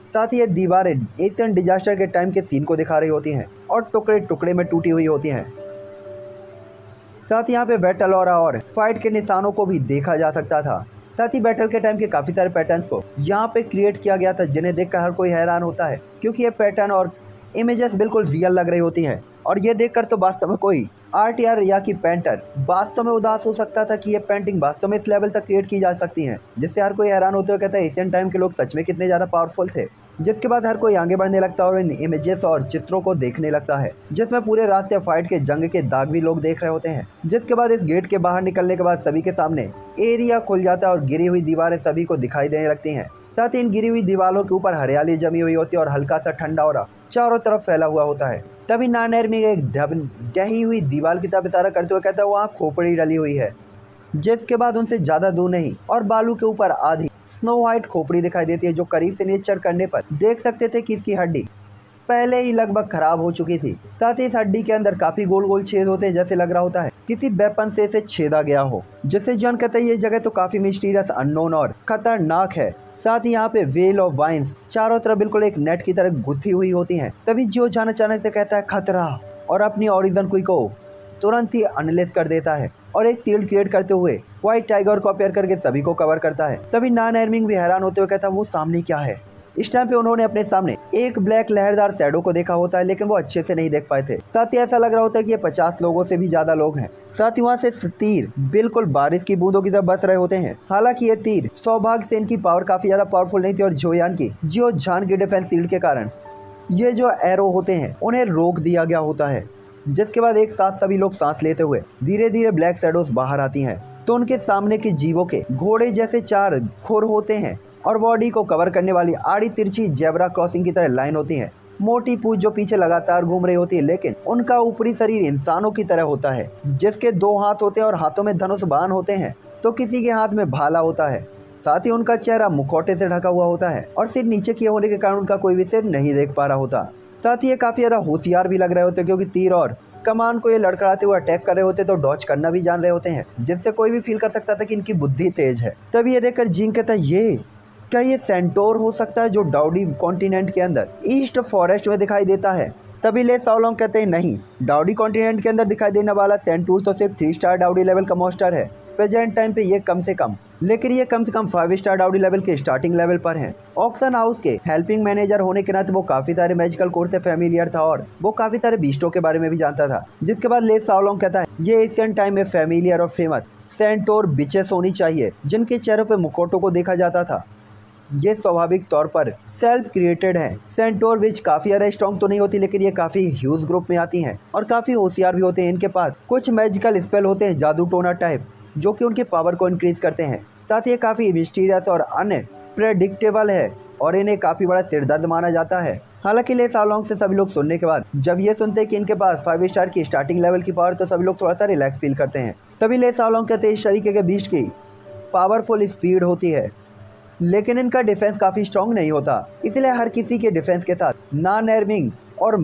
साथ ही ये दीवारें एशियन डिजास्टर के टाइम के सीन को दिखा रही होती हैं और टुकड़े टुकड़े में टूटी हुई होती हैं। साथ ही यहाँ पे बैटल और फाइट के निशानों को भी देखा जा सकता था। साथ ही बैटल के टाइम के काफ़ी सारे पैटर्न्स को यहाँ पे क्रिएट किया गया था, जिन्हें देखकर हर कोई हैरान होता है क्योंकि ये पैटर्न और इमेजेस बिल्कुल रियल लग रही होती हैं। और ये देखकर तो वास्तव में कोई आर्टियर या कि पेंटर वास्तव में उदास हो सकता था कि ये पेंटिंग वास्तव में इस लेवल तक क्रिएट की जा सकती हैं, जिससे हर कोई हैरान होते हुए कहता है एशियन टाइम के लोग सच में कितने ज़्यादा पावरफुल थे। जिसके बाद हर कोई आगे बढ़ने लगता है और इन इमेजेस और चित्रों को देखने लगता है, जिसमें पूरे रास्ते फाइट के जंग के दाग भी लोग देख रहे होते हैं। जिसके बाद इस गेट के बाहर निकलने के बाद सभी के सामने एरिया खुल जाता है और गिरी हुई दीवारें सभी को दिखाई देने लगती हैं। साथ ही इन गिरी हुई दीवारों के ऊपर हरियाली जमी हुई होती है और हल्का सा ठंडा और चारों तरफ फैला हुआ होता है। तभी नान एर्मिंग एक ढही हुई दीवार की तरफ इशारा करते हुए कहता है वहाँ खोपड़ी डली हुई है, जिसके बाद उनसे ज़्यादा दूर नहीं और बालू के ऊपर आधी स्नो वाइट खोपड़ी दिखाई देती है, जो करीब से निरीक्षण करने पर देख सकते थे कि इसकी हड्डी पहले ही लगभग खराब हो चुकी थी। साथ ही इस हड्डी के अंदर काफी गोल गोल छेद होते हैं, जैसे लग रहा होता है किसी वेपन से इसे छेदा गया हो, जिससे जॉन कहता है ये जगह तो काफी मिस्टीरियस, अननोन और खतरनाक है। साथ ही यहाँ पे वेल ऑफ वाइन्स चारों तरफ बिल्कुल एक नेट की तरह गुथी हुई होती हैं। तभी जो जॉन अचानक से कहता है खतरा और अपनी ओरिजिन को तुरंत ही अनलेस कर देता है और एक शील्ड क्रिएट करते हुए व्हाइट टाइगर को अपेयर करके सभी को कवर करता है। तभी नान एर्मिंग भी हैरान होते हुए कहता है वो सामने क्या है। इस टाइम पे उन्होंने अपने सामने एक ब्लैक लहरदार शैडो को देखा होता है, लेकिन वो अच्छे से नहीं देख पाए थे। साथ ही ऐसा लग रहा होता है कि ये 50 लोगों से भी ज्यादा लोग हैं। साथ ही वहाँ से तीर बिल्कुल बारिश की बूंदों की तरफ बस रहे होते हैं। हालांकि ये तीर सौभाग्य से इनकी पावर काफी ज्यादा पावरफुल नहीं थी और जोयान की डिफेंस शील्ड के कारण ये जो एरो होते हैं उन्हें रोक दिया गया होता है। जिसके बाद एक साथ सभी लोग सांस लेते हुए धीरे धीरे ब्लैक शैडोज बाहर आती हैं, तो उनके सामने के जीवों के घोड़े जैसे 4 खुर होते हैं और बॉडी को कवर करने वाली आड़ी तिरछी जेब्रा क्रॉसिंग की तरह लाइन होती है। मोटी पूंछ जो पीछे लगातार घूम रही होती है, लेकिन उनका ऊपरी शरीर इंसानों की तरह होता है, जिसके 2 हाथ होते हैं और हाथों में धनुष बाण होते हैं, तो किसी के हाथ में भाला होता है। साथ ही उनका चेहरा मुखौटे से ढका हुआ होता है और सिर नीचे किए होने के कारण उनका कोई भी सिर नहीं देख पा रहा होता। साथ ही ये काफी ज्यादा होशियार भी लग रहे होते, क्योंकि तीर और कमान को ये लड़खड़ाते हुए अटैक कर रहे होते, तो डॉज करना भी जान रहे होते हैं, जिससे कोई भी फील कर सकता था कि इनकी बुद्धि तेज है। तभी ये देखकर जिंग कहता है ये क्या ये सेंटोर हो सकता है जो डाउडी कॉन्टिनेंट के अंदर ईस्ट फॉरेस्ट में दिखाई देता है। तभी ले साओलोंग कहते हैं नहीं, डाउडी कॉन्टिनेंट के अंदर दिखाई देने वाला सेंटूर तो सिर्फ 3 स्टार डाउडी लेवल का मॉन्स्टर है प्रेजेंट टाइम पे, ये कम से कम 5 स्टार डाउडी लेवल के स्टार्टिंग लेवल पर है। ऑक्सन हाउस के हेल्पिंग मैनेजर होने के नाते वो काफी सारे मैजिकल कोर्स से फेमिलियर था और वो काफी सारे बीस्टों के बारे में भी जानता था। जिसके बाद ले साओलोंग कहता है ये एशियन टाइम में फेमिलियर और फेमस सेंटोर बिचेस होनी चाहिए, जिनके चेहरों पे मुखौटों को देखा जाता था। ये स्वाभाविक तौर पर सेल्फ क्रिएटेड है। सेंटोर विच काफी ज्यादा स्ट्रॉन्ग तो नहीं होती, लेकिन ये काफी ह्यूज ग्रुप में आती हैं और काफी होशियार भी होते हैं। इनके पास कुछ मैजिकल स्पेल होते हैं जादू टोना टाइप, जो कि उनकी पावर को इंक्रीज करते हैं। साथ ही ये काफी मिस्टीरियस और अनप्रेडिक्टेबल है और इन्हें काफी बड़ा सिरदर्द माना जाता है। हालांकि ले साओलोंग से सभी लोग सुनने के बाद जब ये सुनते हैं कि इनके पास 5 स्टार की स्टार्टिंग लेवल की पावर, तो सभी लोग थोड़ा सा रिलैक्स फील करते हैं। तभी ले साओलोंग कहते हैं इस तरीके के बीस्ट की पावरफुल स्पीड होती है, लेकिन इनका डिफेंस काफी स्ट्रॉन्ग नहीं होता, इसलिए हर किसी के डिफेंस के साथ नान एर्मिंग और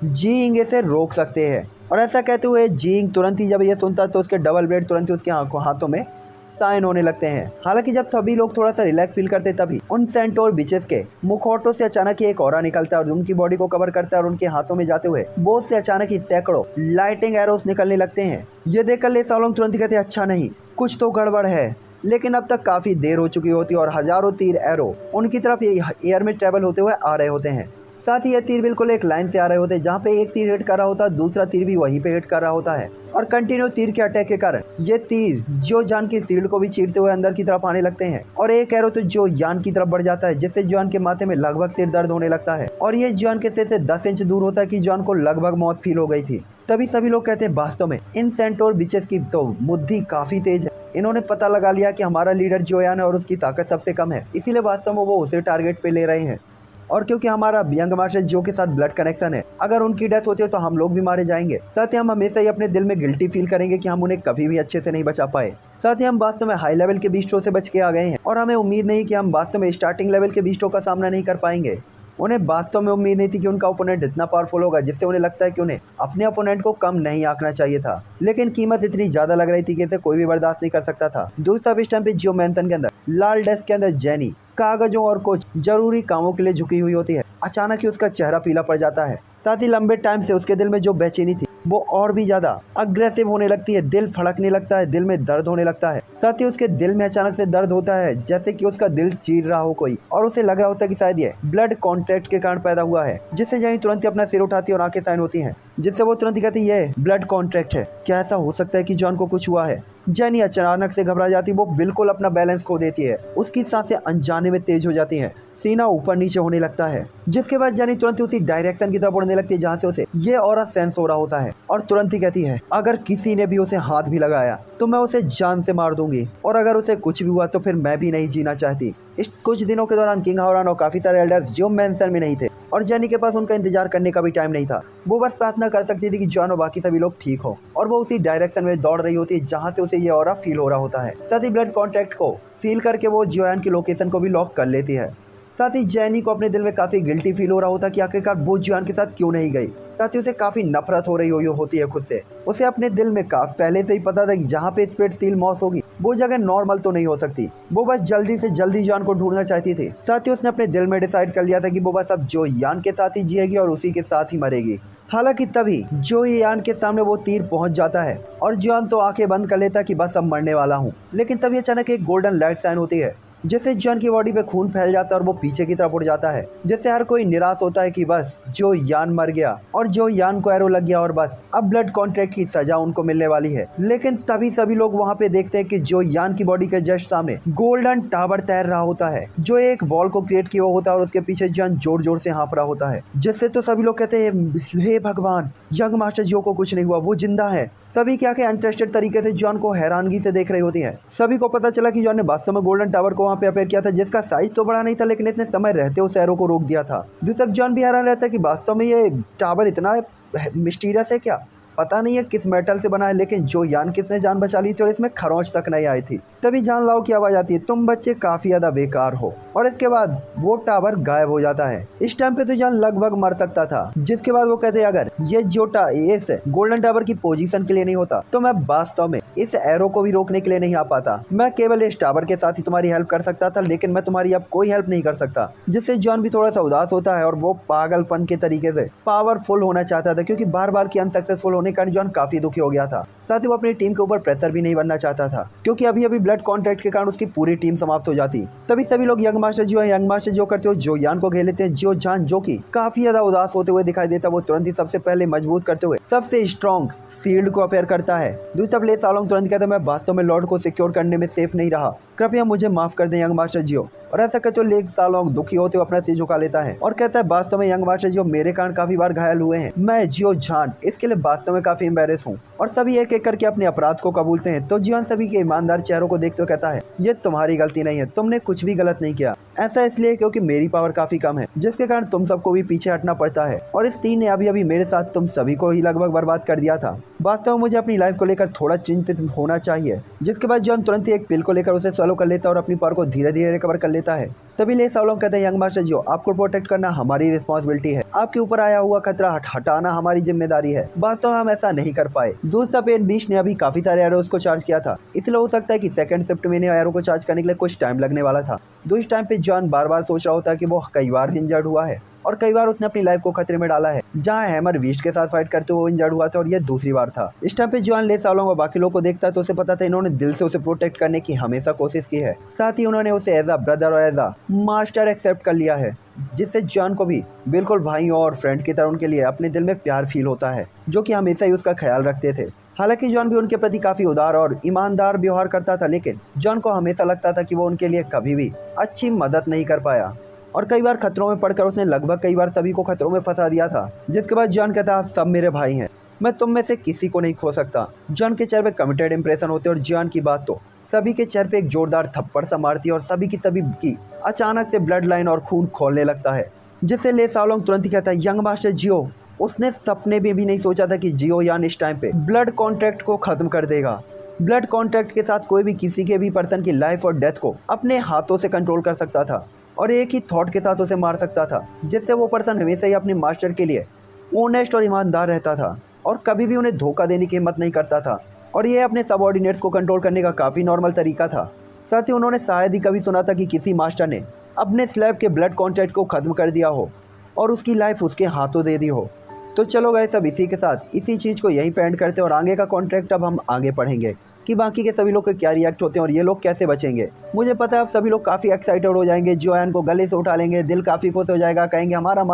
जीइंग इसे रोक सकते हैं। और ऐसा कहते हुए जीइंग तुरंत ही जब ये सुनता तो उसके डबल ब्लेड तुरंत ही उसके हाथों में साइन होने लगते हैं। हालांकि जब सभी लोग थोड़ा सा रिलैक्स फील करते तभी उन सेंटोर बिचेस के मुखौटों से अचानक ही एक ऑरा निकलता है और उनकी बॉडी को कवर करता है और उनके हाथों में जाते हुए बोझ से अचानक ही सैकड़ों लाइटिंग एरोस निकलने लगते हैं। ये देखकर ले साओलोंग तुरंत ही कहते हैं अच्छा नहीं, कुछ तो गड़बड़ है। लेकिन अब तक काफी देर हो चुकी होती है और हजारों तीर एरो उनकी तरफ एयर में ट्रेवल होते हुए आ रहे होते हैं। साथ ही ये तीर बिल्कुल एक लाइन से आ रहे होते हैं, जहाँ पे एक तीर हिट कर रहा होता है, दूसरा तीर भी वहीं पे हिट कर रहा होता है और कंटिन्यू तीर के अटैक के कारण ये तीर जो जान की शील्ड को भी चीरते हुए अंदर की तरफ आने लगते हैं और एक एरो तो जो यान की तरफ बढ़ जाता है, जिससे जॉन के माथे में लगभग सिर दर्द होने लगता है और ये जॉन के सिर से 10 इंच दूर होता है कि जॉन को लगभग मौत फील हो गई थी। तभी सभी लोग कहते हैं वास्तव में इन सेंटोर बिचेस की तो बुद्धि काफी तेज है, इन्होंने पता लगा लिया कि हमारा लीडर जोयान है और उसकी ताकत सबसे कम है, इसीलिए वास्तव में वो उसे टारगेट पे ले रहे हैं। और क्योंकि हमारा यंग मास्टर जो के साथ ब्लड कनेक्शन है, अगर उनकी डेथ होती है तो हम लोग भी मारे जाएंगे। साथ ही हम हमेशा ही अपने दिल में गिल्टी फील करेंगे कि हम उन्हें कभी भी अच्छे से नहीं बचा पाए। साथ ही हम वास्तव में हाई लेवल के बीस्टों से बच के आ गए हैं और हमें उम्मीद नहीं कि हम वास्तव में स्टार्टिंग लेवल के बीस्टों का सामना नहीं कर पाएंगे। उन्हें वास्तव में उम्मीद नहीं थी कि उनका ओपोनेंट इतना पावरफुल होगा, जिससे उन्हें लगता है कि उन्हें अपने ओपोनेंट को कम नहीं आंकना चाहिए था, लेकिन कीमत इतनी ज्यादा लग रही थी कि इसे कोई भी बर्दाश्त नहीं कर सकता था। दूसरा इस टाइम पे जियो मैंसन के अंदर लाल डेस्क के अंदर जेनी कागजों और कुछ जरूरी कामों के लिए झुकी हुई होती है। अचानक ही उसका चेहरा पीला पड़ जाता है। साथ ही लंबे टाइम से उसके दिल में जो बेचैनी थी वो और भी ज्यादा अग्रेसिव होने लगती है, दिल फड़कने लगता है, दिल में दर्द होने लगता है। साथ ही उसके दिल में अचानक से दर्द होता है जैसे कि उसका दिल चीर रहा हो कोई, और उसे लग रहा होता है कि शायद ये ब्लड कॉन्ट्रैक्ट के कारण पैदा हुआ है, जिससे जेनी तुरंत ही अपना सिर उठाती है और आंखें साइन होती हैं, जिससे वो तुरंत ही कहती है ये ब्लड कॉन्ट्रैक्ट है। क्या ऐसा हो सकता है कि जॉन को कुछ हुआ है? जेनी अचानक से घबरा जाती, वो बिल्कुल अपना बैलेंस खो देती है, उसकी सांसें अनजाने में तेज हो जाती हैं, सीना ऊपर नीचे होने लगता है, जिसके बाद जेनी तुरंत ही उसी डायरेक्शन की तरफ उड़ने लगती है जहाँ से उसे ये ऑरा सेंस हो रहा होता है, और तुरंत ही कहती है अगर किसी ने भी उसे हाथ भी लगाया तो मैं उसे जान से मार दूंगी, और अगर उसे कुछ भी हुआ तो फिर मैं भी नहीं जीना चाहती। इस कुछ दिनों के दौरान किंग हावरान और काफी सारे एल्डर्स जो मैंसन में नहीं थे और जेनी के पास उनका इंतजार करने का भी टाइम नहीं था। वो बस प्रार्थना कर सकती थी कि जॉन और बाकी सभी लोग ठीक हो, और वो उसी डायरेक्शन में दौड़ रही होती है जहाँ से उसे ये ऑरा फील हो रहा होता है। साथ ही ब्लड कॉन्टैक्ट को फील करके वो जियोन की लोकेशन को भी लॉक कर लेती है। साथ ही जेनी को अपने दिल में काफ़ी गिल्टी फील हो रहा होता कि आखिरकार वो जियोन के साथ क्यों नहीं गई। साथ ही उसे काफ़ी नफरत हो रही होती है खुद से। उसे अपने दिल में पहले से ही पता था कि जहाँ पे स्पिरिट सील मॉस होगी वो जगह नॉर्मल तो नहीं हो सकती। वो बस जल्दी से जल्दी जियोन को ढूंढना चाहती थी। साथ ही उसने अपने दिल में डिसाइड कर लिया था कि वो बस अब जो यान के साथ ही जिएगी और उसी के साथ ही मरेगी। हालांकि तभी जो यान के सामने वो तीर पहुंच जाता है और जियोन तो आंखें बंद कर लेता कि बस अब मरने वाला हूँ। लेकिन तभी अचानक एक गोल्डन लाइट साइन होती है जिससे जियोन की बॉडी पे खून फैल जाता है और वो पीछे की तरफ उड़ जाता है, जिससे हर कोई निराश होता है कि बस जो यान मर गया और जो यान को एरो लग गया और बस अब ब्लड कॉन्ट्रैक्ट की सजा उनको मिलने वाली है। लेकिन तभी सभी लोग वहाँ पे देखते हैं कि जो यान की बॉडी के जस्ट सामने गोल्डन टावर तैर रहा होता है जो एक वॉल को क्रिएट किया होता है और उसके पीछे जियोन जोर जोर से हाँफ रहा होता है, जिससे तो सभी लोग कहते हैं हे भगवान, यंग मास्टर जियो को कुछ नहीं हुआ, वो जिंदा है। सभी क्या के इंटरेस्टेड तरीके से जियोन को हैरानगी से देख रही होती है। सभी को पता चला कि जियोन ने वास्तव में गोल्डन टावर को वहाँ पे अपेयर किया था, जिसका साइज तो बड़ा नहीं था लेकिन इसने समय रहते उस एरो को रोक दिया था। दूसरी तरफ जियोन भी हैरान रहता है कि वास्तव में ये टावर इतना मिस्टीरियस है क्या, पता नहीं है किस मेटल से बना है, लेकिन जो यान किसने जान बचा ली थी और इसमें खरोंच तक नहीं आई थी। तभी जान लाओ की आवाज आती है, तुम बच्चे काफी ज्यादा बेकार हो, और इसके बाद वो टावर गायब हो जाता है। इस टाइम पे तो जान लगभग मर सकता था, जिसके बाद वो कहते हैं अगर ये जोटा इस गोल्डन टावर की पोजीशन के लिए नहीं होता तो मैं वास्तव में इस एरो को भी रोकने के लिए नहीं आ पाता। मैं केवल इस टावर के साथ ही तुम्हारी हेल्प कर सकता था, लेकिन मैं तुम्हारी अब कोई हेल्प नहीं कर सकता। जिससे जॉन भी थोड़ा सा उदास होता है और वो पागलपन के तरीके से पावरफुल होना चाहता था, क्योंकि बार बार की अनसक्सेसफुल होने का जॉन काफी दुखी हो गया था। साथ ही वो अपनी टीम के ऊपर प्रेशर भी नहीं बनना चाहता था, क्योंकि अभी अभी ब्लड कॉन्ट्रैक्ट के कारण उसकी पूरी टीम समाप्त हो जाती। तभी सभी लोग यंग मास्टर जो करते हो जो यान को घेर लेते हैं। जो जान जो कि काफी ज्यादा उदास होते हुए दिखाई देता, वो तुरंत ही सबसे पहले मजबूत करते हुए सबसे स्ट्रॉन्ग शील्ड को अपेयर करता है। दूसरी तरफ ले सालोंग तुरंत कहता है मैं वास्तव में लॉर्ड को सिक्योर करने में सेफ नहीं रहा, कृपया मुझे माफ कर दें यंग मास्टर जियो। और ऐसा कहते हुए लेग सालोंग दुखी होते हुए अपना सिर झुका लेता है और कहता है वास्तव में यंग मास्टर जियो मेरे कारण काफी बार घायल हुए हैं, मैं जियो जान इसके लिए वास्तव में काफी एम्बेरस हूँ। और सभी एक एक करके अपने अपराध को कबूलते हैं। तो जियोन सभी के ईमानदार चेहरों को देखते हुए कहता है ये तुम्हारी गलती नहीं है, तुमने कुछ भी गलत नहीं किया, ऐसा इसलिए क्योंकि मेरी पावर काफी कम है, जिसके कारण तुम सबको भी पीछे हटना पड़ता है। और इस तीन ने अभी अभी मेरे साथ तुम सभी को ही लगभग बर्बाद कर दिया था। वास्तव में मुझे अपनी लाइफ को लेकर थोड़ा चिंतित होना चाहिए। जिसके बाद जॉन तुरंत ही एक पिल को लेकर उसे स्वलो कर लेता है और अपनी पावर को धीरे धीरे रिकवर कर लेता है। तभी ले सालोंग कहते हैं यंग मास्टर जियो आपको प्रोटेक्ट करना हमारी रिस्पॉन्सिबिलिटी है, आपके ऊपर आया हुआ खतरा हटाना हमारी जिम्मेदारी है। वास्तव में हम ऐसा नहीं कर पाए। दूसरा पेन बीच ने अभी काफी सारे एरोस को चार्ज किया था, इसलिए हो सकता है कि सेकंड शिफ्ट में एरो को चार्ज करने के लिए कुछ टाइम लगने वाला था। दूसरे टाइम पे जॉन बार बार सोच रहा होता है कि वो कई बार इंजर्ड हुआ है और कई बार उसने अपनी लाइफ को खतरे में डाला है। जहाँ हैमर बीस्ट के साथ फाइट करते हुए इंजर्ड हुआ था और ये दूसरी बार था। इस टाइम पे जॉन ले सालोंग और बाकी लोगों को देखता है तो उसे पता था इन्होंने दिल से उसे प्रोटेक्ट करने की हमेशा कोशिश की है। साथ ही उन्होंने उसे एज अ ब्रदर और एज अ मास्टर एक्सेप्ट कर लिया है, जिससे जॉन को भी बिल्कुल भाई और फ्रेंड की तरह उनके लिए अपने दिल में प्यार फील होता है, जो कि हमेशा ही उसका ख्याल रखते थे। हालांकि जॉन भी उनके प्रति काफी उदार और ईमानदार व्यवहार करता था, लेकिन जॉन को हमेशा लगता था कि वो उनके लिए कभी भी अच्छी मदद नहीं कर पाया और कई बार खतरों में पड़कर उसने लगभग कई बार सभी को खतरों में फंसा दिया था। जिसके बाद जॉन कहता आप सब मेरे भाई हैं, मैं तुम में से किसी को नहीं खो सकता। जॉन के चेहरे पे कमिटेड इंप्रेशन होते और जॉन की बात तो सभी के चेहरे पे एक जोरदार थप्पड़ सा मारती है और सभी की अचानक से ब्लड लाइन और खून खोलने लगता है। जिससे ले सालोंग तुरंत ही कहता है यंग मास्टर जियो, उसने सपने में भी नहीं सोचा था कि जियो यान इस टाइम पे ब्लड कॉन्ट्रैक्ट को खत्म कर देगा। ब्लड कॉन्ट्रैक्ट के साथ कोई भी किसी के भी पर्सन की लाइफ और डेथ को अपने हाथों से कंट्रोल कर सकता था और एक ही थॉट के साथ उसे मार सकता था, जिससे वो पर्सन हमेशा ही अपने मास्टर के लिए ऑनेस्ट और ईमानदार रहता था और कभी भी उन्हें धोखा देने की हिम्मत नहीं करता था। और ये अपने सबऑर्डिनेट्स को कंट्रोल करने का काफ़ी नॉर्मल तरीका था। साथ ही उन्होंने शायद ही कभी सुना था कि किसी मास्टर ने अपने स्लैब के ब्लड कॉन्ट्रैक्ट को ख़त्म कर दिया हो और उसकी लाइफ उसके हाथों दे दी हो। तो चलो गाइस, सब इसी के साथ इसी चीज़ को यहीं पे एंड करते हैं और आगे का कॉन्ट्रैक्ट अब हम आगे पढ़ेंगे कि बाकी के सभी लोग के क्या रिएक्ट होते हैं और ये लोग कैसे बचेंगे। मुझे पता है आप सभी लोग काफ़ी एक्साइटेड हो जाएंगे, जोयान को गले से उठा लेंगे, दिल काफ़ी खुश हो जाएगा, कहेंगे हमारा